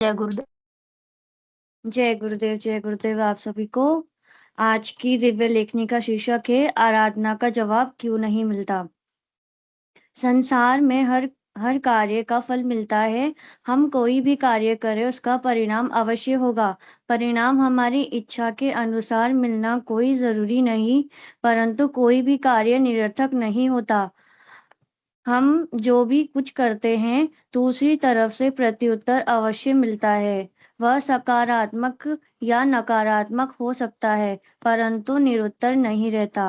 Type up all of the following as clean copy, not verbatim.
जय गुरुदेव। जय गुरुदेव आप सभी को। आज की दिव्य लेखनी का शीर्षक है आराधना का जवाब क्यों नहीं मिलता। संसार में हर कार्य का फल मिलता है। हम कोई भी कार्य करें उसका परिणाम अवश्य होगा। परिणाम हमारी इच्छा के अनुसार मिलना कोई जरूरी नहीं, परंतु कोई भी कार्य निरर्थक नहीं होता। हम जो भी कुछ करते हैं दूसरी तरफ से प्रत्युत्तर अवश्य मिलता है। वह सकारात्मक या नकारात्मक हो सकता है, परंतु निरुत्तर नहीं रहता।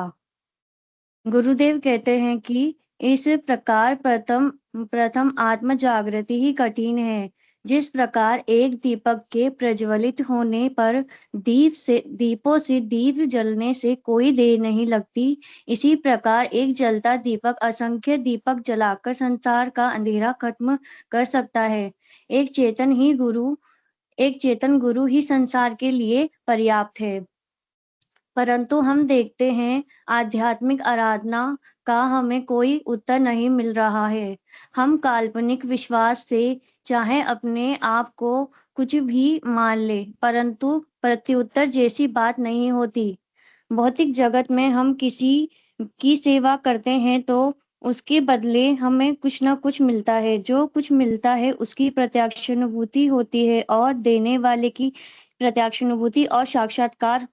गुरुदेव कहते हैं कि इस प्रकार प्रथम प्रथम आत्म जागृति ही कठिन है। जिस प्रकार एक दीपक के प्रज्वलित होने पर दीपों से दीप जलने से कोई देर नहीं लगती, इसी प्रकार एक जलता दीपक असंख्य दीपक जलाकर संसार का अंधेरा खत्म कर सकता है। एक चेतन गुरु ही संसार के लिए पर्याप्त है। परंतु हम देखते हैं आध्यात्मिक आराधना का हमें कोई उत्तर नहीं मिल रहा है। हम काल्पनिक विश्वास से चाहे अपने आप को कुछ भी मान ले, परंतु प्रत्युत्तर जैसी बात नहीं होती। भौतिक जगत में हम किसी की सेवा करते हैं तो उसके बदले हमें कुछ न कुछ मिलता है। जो कुछ मिलता है उसकी प्रत्यक्षानुभूति होती है और देने वाले की प्रत्यक्षानुभूति और साक्षात्कार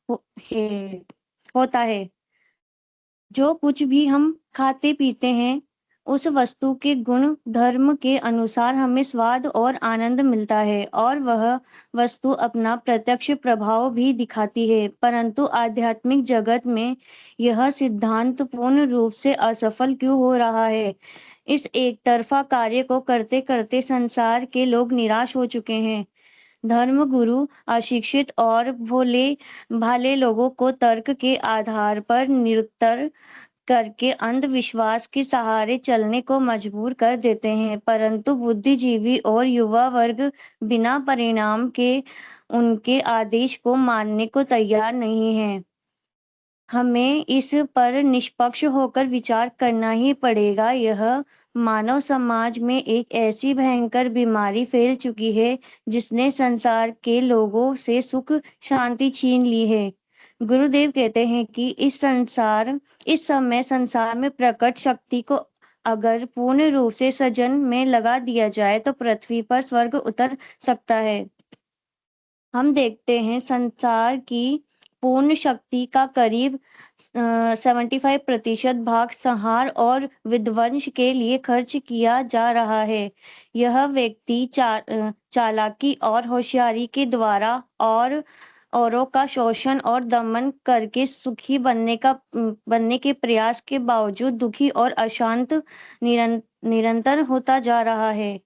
होता है। जो कुछ भी हम खाते पीते हैं उस वस्तु के गुण धर्म के अनुसार हमें स्वाद और आनंद मिलता है और वह वस्तु अपना प्रत्यक्ष प्रभाव भी दिखाती है। परंतु आध्यात्मिक जगत में यह सिद्धांत पूर्ण रूप से असफल क्यों हो रहा है। इस एक तरफा कार्य को करते करते संसार के लोग निराश हो चुके हैं। धर्म गुरु अशिक्षित और भोले भाले लोगों को तर्क के आधार पर निरुत्तर करके अंधविश्वास के सहारे चलने को मजबूर कर देते हैं, परंतु बुद्धिजीवी और युवा वर्ग बिना परिणाम के उनके आदेश को मानने को तैयार नहीं है। हमें इस पर निष्पक्ष होकर विचार करना ही पड़ेगा। यह मानव समाज में एक ऐसी भयंकर बीमारी फैल चुकी है जिसने संसार के लोगों से सुख शांति छीन ली है। गुरुदेव कहते हैं कि इस समय संसार में प्रकट शक्ति को अगर पूर्ण रूप से सजन में लगा दिया जाए तो पृथ्वी पर स्वर्ग उतर सकता है। हम देखते हैं संसार की पूर्ण शक्ति का करीब 75% भाग संहार और विध्वंस के लिए खर्च किया जा रहा है। यह व्यक्ति चालाकी और होशियारी के द्वारा और औरों का शोषण और दमन करके सुखी बनने के प्रयास के बावजूद दुखी और अशांत निरंतर होता जा रहा है।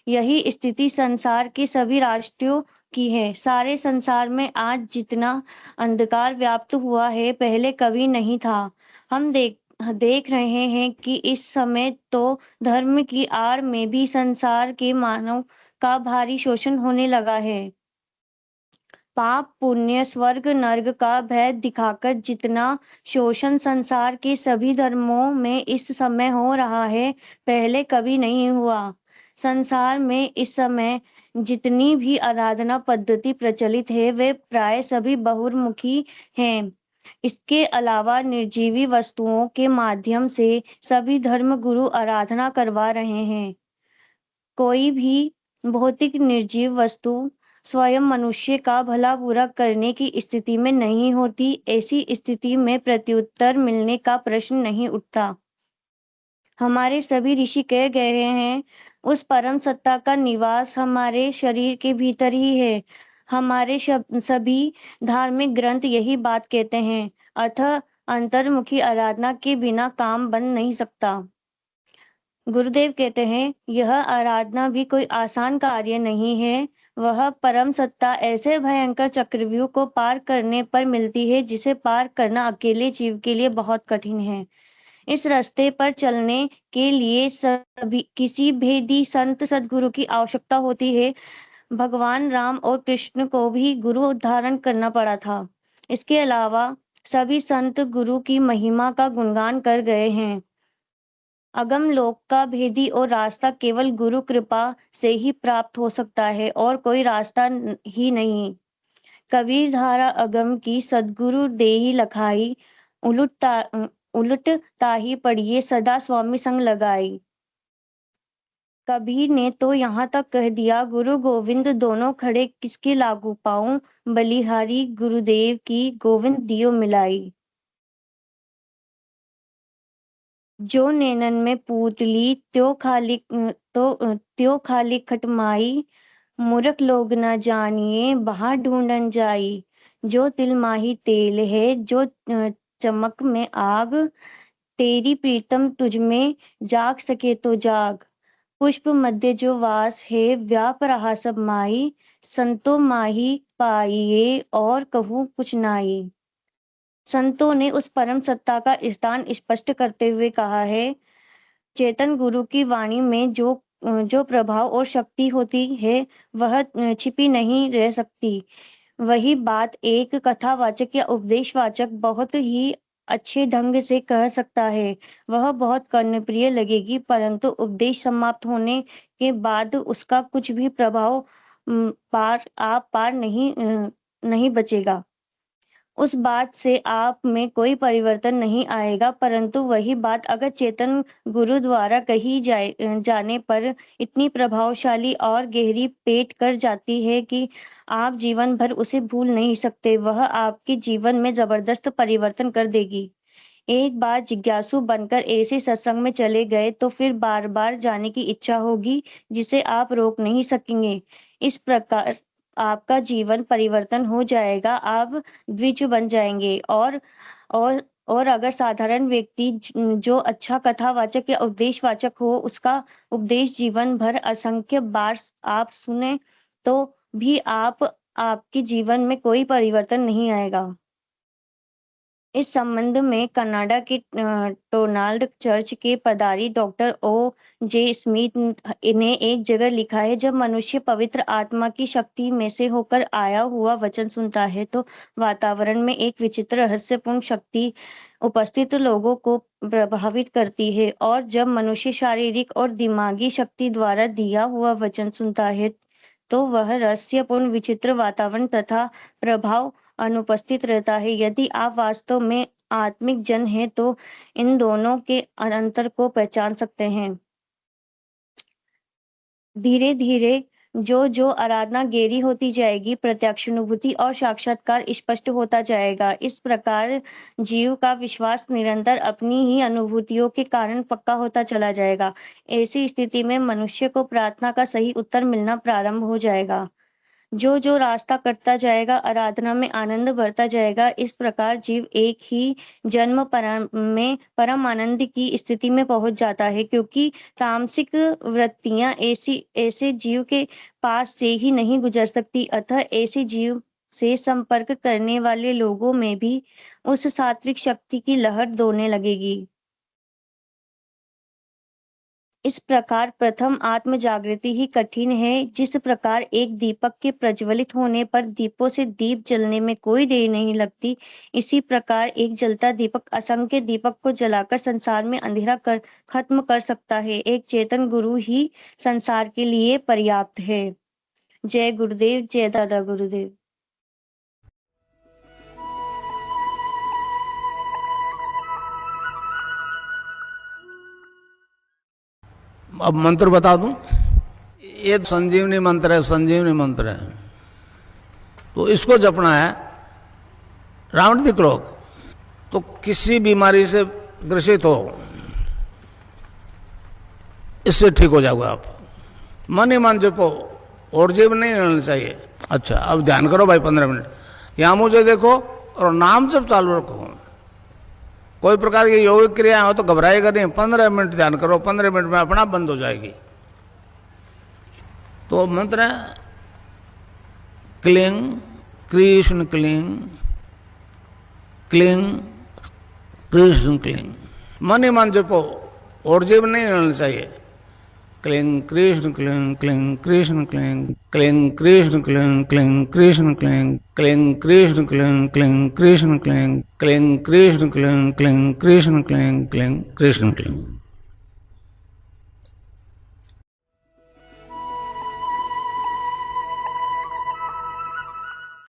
यही स्थिति संसार के सभी राष्ट्रों की है। सारे संसार में आज जितना अंधकार व्याप्त हुआ है पहले कभी नहीं था। हम देख रहे हैं कि इस समय तो धर्म की आड़ में भी संसार के मानव का भारी शोषण होने लगा है। पाप पुण्य स्वर्ग नर्क का भेद दिखाकर जितना शोषण संसार के सभी धर्मों में इस समय हो रहा है पहले कभी नहीं हुआ। संसार में इस समय जितनी भी आराधना पद्धति प्रचलित है वे प्राय सभी बहुमुखी हैं। इसके अलावा निर्जीवी वस्तुओं के माध्यम से सभी धर्म गुरु आराधना करवा रहे हैं। कोई भी भौतिक निर्जीव वस्तु स्वयं मनुष्य का भला बुरा करने की स्थिति में नहीं होती। ऐसी स्थिति में प्रत्युत्तर मिलने का प्रश्न नहीं उठता। हमारे सभी ऋषि कह गए हैं उस परम सत्ता का निवास हमारे शरीर के भीतर ही है। हमारे सभी धार्मिक ग्रंथ यही बात कहते हैं। अतः अंतर्मुखी आराधना के बिना काम बन नहीं सकता। गुरुदेव कहते हैं यह आराधना भी कोई आसान कार्य नहीं है। वह परम सत्ता ऐसे भयंकर चक्रव्यूह को पार करने पर मिलती है जिसे पार करना अकेले जीव के लिए बहुत कठिन है। इस रास्ते पर चलने के लिए सभी किसी भेदी संत सदगुरु की आवश्यकता होती है। भगवान राम और कृष्ण को भी गुरु धारण करना पड़ा था। इसके अलावा सभी संत गुरु की महिमा का गुणगान कर गए हैं। अगम लोक का भेदी और रास्ता केवल गुरु कृपा से ही प्राप्त हो सकता है और कोई रास्ता ही नहीं। कबीर धारा अगम की सद्गुरु देहि लखाई, उलट ता, उलट ताही पढ़िए सदा स्वामी संग लगाई। कबीर ने तो यहाँ तक कह दिया, गुरु गोविंद दोनों खड़े किसके लागू पाऊं, बलिहारी गुरुदेव की गोविंद दियो मिलाई। जो नैनन में पूतली त्यो खाली खटमाई, मूर्ख लोग न जानिए बाहर ढूंढन जाई। जो तिल माही तेल है, जो चमक में आग, तेरी प्रीतम तुझ में जाग सके तो जाग। पुष्प मध्य जो वास है, व्याप रहा सब माही, संतो माही पाइए और कहूँ कुछ नाई। संतों ने उस परम सत्ता का स्थान स्पष्ट करते हुए कहा है, चेतन गुरु की वाणी में जो प्रभाव और शक्ति होती है वह छिपी नहीं रह सकती। वही बात एक कथावाचक या उपदेशवाचक बहुत ही अच्छे ढंग से कह सकता है, वह बहुत कर्णप्रिय लगेगी, परंतु उपदेश समाप्त होने के बाद उसका कुछ भी प्रभाव पार नहीं बचेगा। उस बात से आप में कोई परिवर्तन नहीं आएगा, परंतु वही बात अगर चेतन गुरु द्वारा कही जाने पर इतनी प्रभावशाली और गहरी पेट कर जाती है कि आप जीवन भर उसे भूल नहीं सकते। वह आपके जीवन में जबरदस्त परिवर्तन कर देगी। एक बार जिज्ञासु बनकर ऐसे सत्संग में चले गए तो फिर बार बार जाने की इच्छा होगी, जिसे आप रोक नहीं सकेंगे। इस प्रकार आपका जीवन परिवर्तन हो जाएगा, आप द्विज बन जाएंगे। और और अगर साधारण व्यक्ति जो अच्छा कथावाचक या उपदेशवाचक हो, उसका उपदेश जीवन भर असंख्य बार आप सुने तो भी आपके जीवन में कोई परिवर्तन नहीं आएगा। इस संबंध में कनाडा के डोनाल्ड चर्च के पदारी डॉक्टर ओ जे स्मिथ ने एक जगह लिखा है, जब मनुष्य पवित्र आत्मा की शक्ति में से होकर आया हुआ वचन सुनता है तो वातावरण में एक विचित्र रहस्यपूर्ण शक्ति उपस्थित लोगों को प्रभावित करती है, और जब मनुष्य शारीरिक और दिमागी शक्ति द्वारा दिया हुआ वचन सुनता है तो वह रहस्यपूर्ण विचित्र वातावरण तथा प्रभाव अनुपस्थित रहता है। यदि आप वास्तव में आत्मिक जन हैं तो इन दोनों के अंतर को पहचान सकते हैं। धीरे धीरे जो आराधना गहरी होती जाएगी, प्रत्यक्ष अनुभूति और साक्षात्कार स्पष्ट होता जाएगा। इस प्रकार जीव का विश्वास निरंतर अपनी ही अनुभूतियों के कारण पक्का होता चला जाएगा। ऐसी स्थिति में मनुष्य को प्रार्थना का सही उत्तर मिलना प्रारंभ हो जाएगा। जो रास्ता कटता जाएगा, आराधना में आनंद बढ़ता जाएगा। इस प्रकार जीव एक ही जन्म में परम आनंद की स्थिति में पहुंच जाता है, क्योंकि तामसिक वृत्तियां ऐसे जीव के पास से ही नहीं गुजर सकती। अतः ऐसे जीव से संपर्क करने वाले लोगों में भी उस सात्विक शक्ति की लहर दौड़ने लगेगी। इस प्रकार प्रथम आत्म जागृति ही कठिन है। जिस प्रकार एक दीपक के प्रज्वलित होने पर दीपों से दीप जलने में कोई देर नहीं लगती, इसी प्रकार एक जलता दीपक असंख्य दीपक को जलाकर संसार में अंधेरा खत्म कर सकता है। एक चेतन गुरु ही संसार के लिए पर्याप्त है। जय गुरुदेव, जय दादा गुरुदेव। अब मंत्र बता दूं। ये संजीवनी मंत्र है, संजीवनी मंत्र है, तो इसको जपना है। रावणदिक लोग तो किसी बीमारी से ग्रसित हो, इससे ठीक हो जाओगे आप। मन ही मन जपो और जीव नहीं रहना चाहिए। अच्छा, अब ध्यान करो भाई 15 मिनट। यहां मुझे देखो और नाम जब चालू रखो। कोई प्रकार की योगिक क्रिया हो तो घबराएगा नहीं। 15 मिनट ध्यान करो, 15 मिनट में अपना बंद हो जाएगी। तो मंत्र है cling Krishna cling, cling Krishna cling. मन ही मन जपो और जीव नहीं रहना चाहिए। Cling Krishna cling, cling Krishna cling, cling Krishna cling, cling Krishna cling, cling Krishna cling, cling Krishna cling, cling Krishna cling, cling Krishna cling, cling Krishna cling.